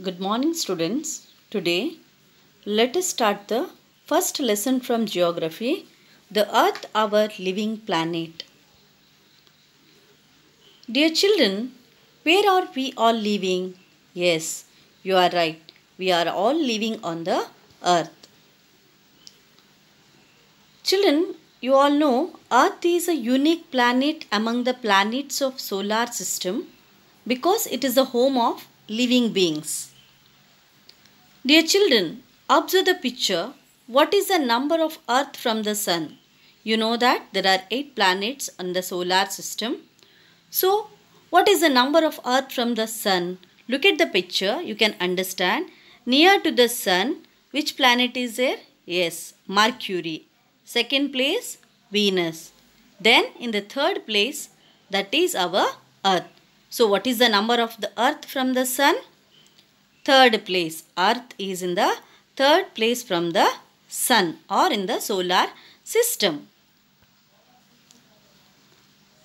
Good morning, students. Today, let us start the first lesson from geography, the Earth, our living planet. Dear children, where are we all living? Yes, you are right. We are all living on the Earth. Children, you all know Earth is a unique planet among the planets of solar system because it is the home of living beings. Dear children, observe the picture. What is the number of Earth from the Sun? You know that there are 8 planets on the solar system. So, what is the number of Earth from the Sun? Look at the picture, you can understand. Near to the Sun, which planet is there? Yes, Mercury. Second place, Venus. Then in the third place, that is our Earth. So, what is the number of the Earth from the Sun? Third place. Earth is in the third place from the Sun or in the solar system.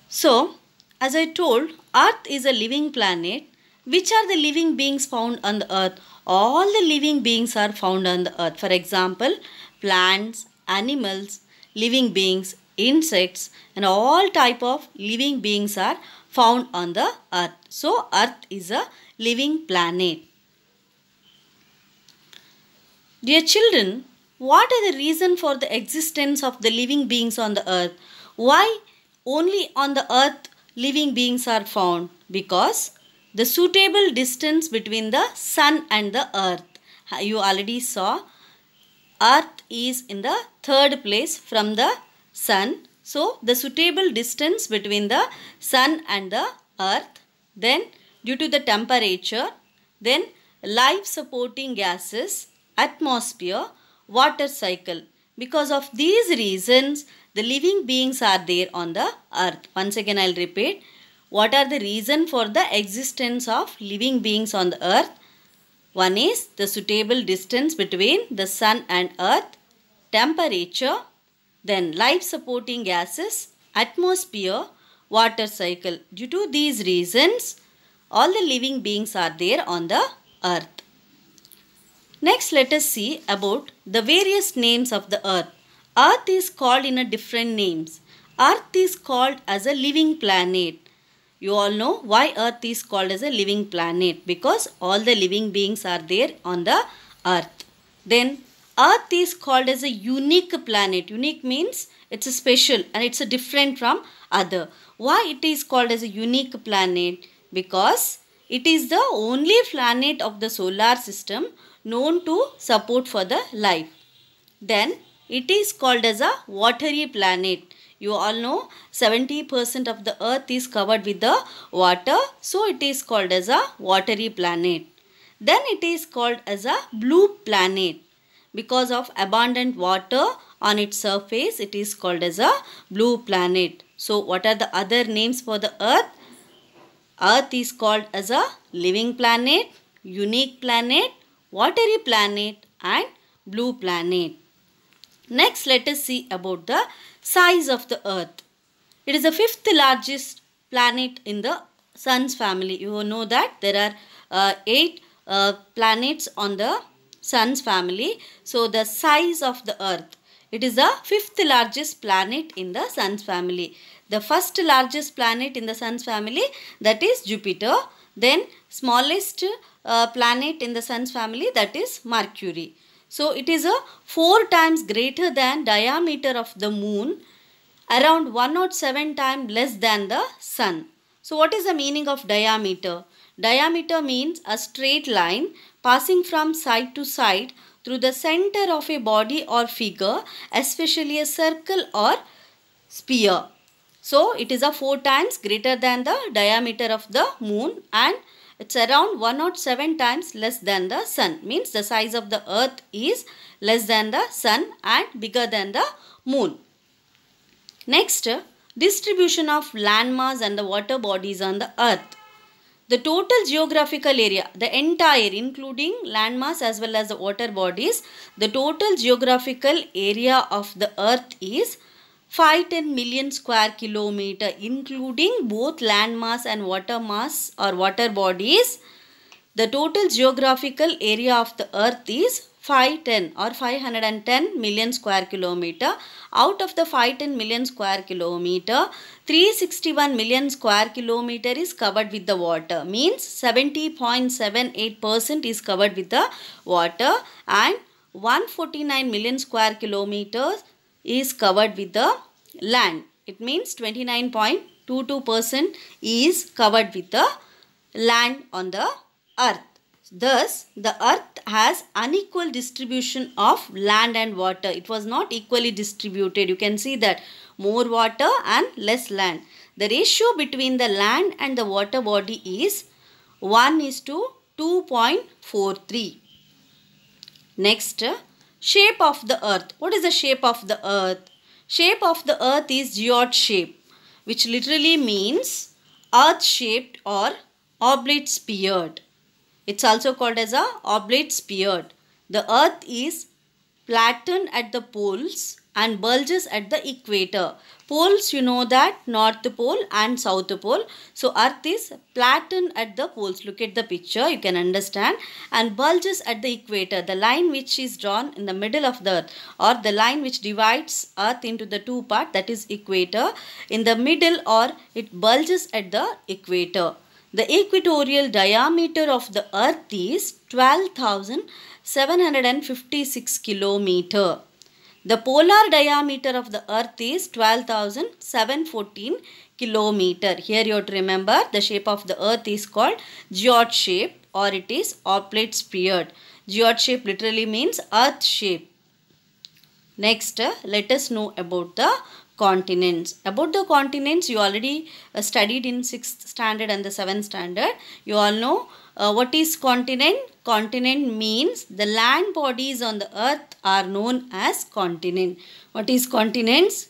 So, as I told, Earth is a living planet. Which are the living beings found on the Earth? All the living beings are found on the Earth. For example, plants, animals, living beings, insects and all type of living beings are found on the Earth. So, Earth is a living planet. Dear children, what are the reason for the existence of the living beings on the earth? Why only on the earth living beings are found? Because the suitable distance between the sun and the earth. You already saw earth is in the third place from the sun. So, the suitable distance between the sun and the earth. Then, due to the temperature, then life supporting gases, atmosphere, water cycle. Because of these reasons, the living beings are there on the earth. Once again, I will repeat. What are the reason for the existence of living beings on the earth? One is the suitable distance between the sun and earth, temperature, then life supporting gases, atmosphere, water cycle. Due to these reasons, all the living beings are there on the earth. Next, let us see about the various names of the earth. Earth is called in a different names. Earth is called as a living planet. You all know why earth is called as a living planet, because all the living beings are there on the earth. Then earth is called as a unique planet. Unique means it's a special and it's a different from other. Why it is called as a unique planet? Because it is the only planet of the solar system known to support for the life. Then it is called as a watery planet. You all know 70% of the earth is covered with the water. So it is called as a watery planet. Then it is called as a blue planet. Because of abundant water on its surface, it is called as a blue planet. So what are the other names for the earth? Earth is called as a living planet, unique planet, watery planet and blue planet. Next, let us see about the size of the earth. It is the fifth largest planet in the sun's family. You know that there are 8 planets on the sun's family. So, the size of the earth. It is the fifth largest planet in the sun's family. The first largest planet in the sun's family, that is Jupiter. Then smallest planet in the sun's family, that is Mercury. So it is a 4 times greater than diameter of the moon, around 107 times less than the sun. So what is the meaning of diameter? Diameter means a straight line passing from side to side through the center of a body or figure, especially a circle or sphere. So it is a 4 times greater than the diameter of the moon and it's around 107 times less than the sun. Means the size of the earth is less than the sun and bigger than the moon. Next, distribution of landmass and the water bodies on the earth. The total geographical area, the entire including landmass as well as the water bodies, the total geographical area of the earth is 510 million square kilometer, including both land mass and water mass or water bodies. The total geographical area of the earth is 510 or 510 million square kilometer. Out of the 510 million square kilometer, 361 million square kilometer is covered with the water. Means 70.78% is covered with the water, and 149 million square kilometers is covered with the land. It means 29.22% is covered with the land on the earth. Thus, the earth has unequal distribution of land and water. It was not equally distributed. You can see that more water and less land. The ratio between the land and the water body is 1:2.43. Next, shape of the earth. What is the shape of the earth? Shape of the earth is geode shape, which literally means earth shaped or oblate sphered. It's also called as a oblate sphered. The earth is flattened at the poles and bulges at the equator. Poles, you know that, North Pole and South Pole. So earth is flattened at the poles. Look at the picture, you can understand. And bulges at the equator. The line which is drawn in the middle of the earth, or the line which divides earth into the two parts, that is equator. In the middle, or it bulges at the equator. The equatorial diameter of the earth is 12,756 kilometer. The polar diameter of the earth is 12,714 kilometer. Here you have to remember the shape of the earth is called geode shape, or it is oblate sphered. Geode shape literally means earth shape. Next, let us know about the continents. About the continents, you already studied in 6th standard and the 7th standard. You all know what is continent. Continent means the land bodies on the earth are known as continent. What is continents?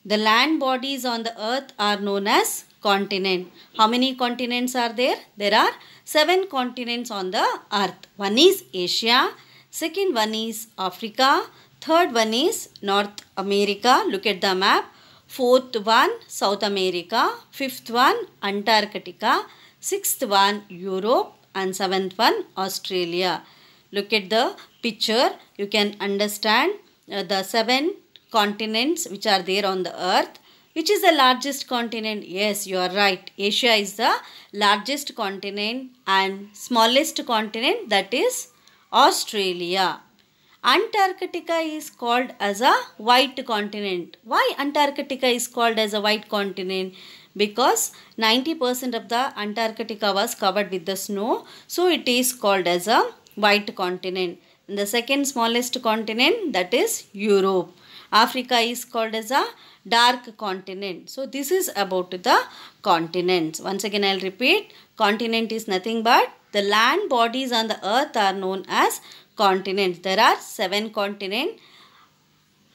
The land bodies on the earth are known as continent. How many continents are there? There are 7 continents on the earth. One is Asia, second one is Africa, third one is North America. Look at the map. Fourth one, South America. Fifth one, Antarctica. Sixth one, Europe. And seventh one, Australia. Look at the picture. You can understand the 7 continents which are there on the earth. Which is the largest continent? Yes, you are right. Asia is the largest continent, and smallest continent, that is Australia. Antarctica is called as a white continent. Why Antarctica is called as a white continent? Because 90% of the Antarctica was covered with the snow. So it is called as a white continent. And the second smallest continent, that is Europe. Africa is called as a dark continent. So this is about the continents. Once again I will repeat. Continent is nothing but the land bodies on the earth are known as continents. There are 7 continents.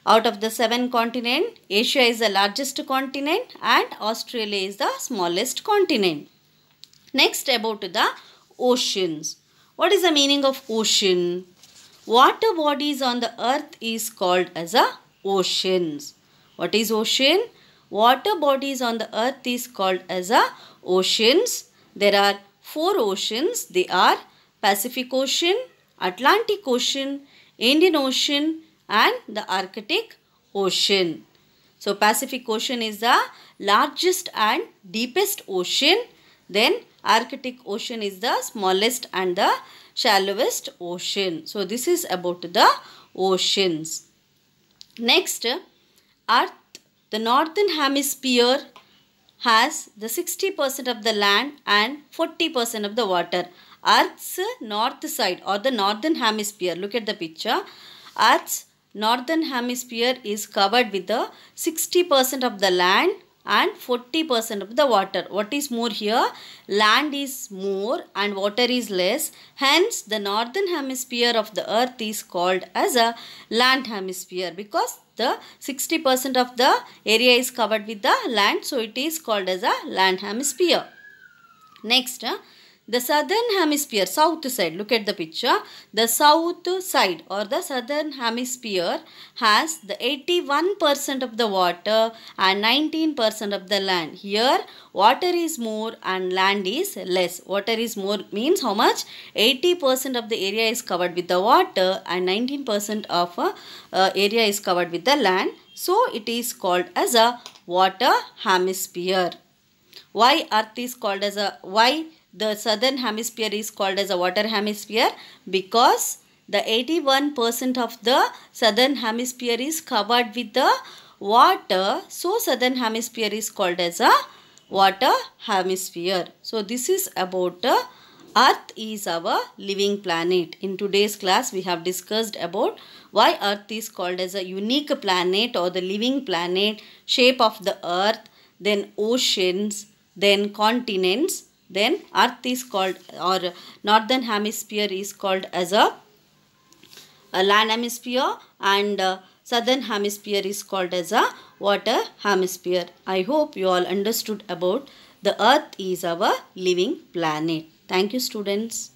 Out of the 7 continents, Asia is the largest continent and Australia is the smallest continent. Next, about the oceans. What is the meaning of ocean? Water bodies on the earth is called as a oceans. What is ocean? Water bodies on the earth is called as a oceans. There are 4 oceans. They are Pacific Ocean, Atlantic Ocean, Indian Ocean, and the Arctic Ocean. So Pacific Ocean is the largest and deepest ocean. Then Arctic Ocean is the smallest and the shallowest ocean. So this is about the oceans. Next, Earth, the northern hemisphere has the 60% of the land and 40% of the water. Earth's north side, or the northern hemisphere, look at the picture. Earth's northern hemisphere is covered with the 60% of the land and 40% of the water. What is more here? Land is more and water is less. Hence, the northern hemisphere of the earth is called as a land hemisphere, because the 60% of the area is covered with the land. So, it is called as a land hemisphere. Next, The southern hemisphere, south side, look at the picture. The south side or the southern hemisphere has the 81% of the water and 19% of the land. Here water is more and land is less. Water is more means how much? 80% of the area is covered with the water and 19% of area is covered with the land. So it is called as a water hemisphere. Why earth is called as a, why the southern hemisphere is called as a water hemisphere? Because the 81% of the southern hemisphere is covered with the water. So southern hemisphere is called as a water hemisphere. So this is about Earth is our living planet. In today's class we have discussed about why Earth is called as a unique planet or the living planet, shape of the Earth, then oceans, then continents, then Earth is called, or northern hemisphere is called as a land hemisphere, and southern hemisphere is called as a water hemisphere. I hope you all understood about the Earth is our living planet. Thank you, students.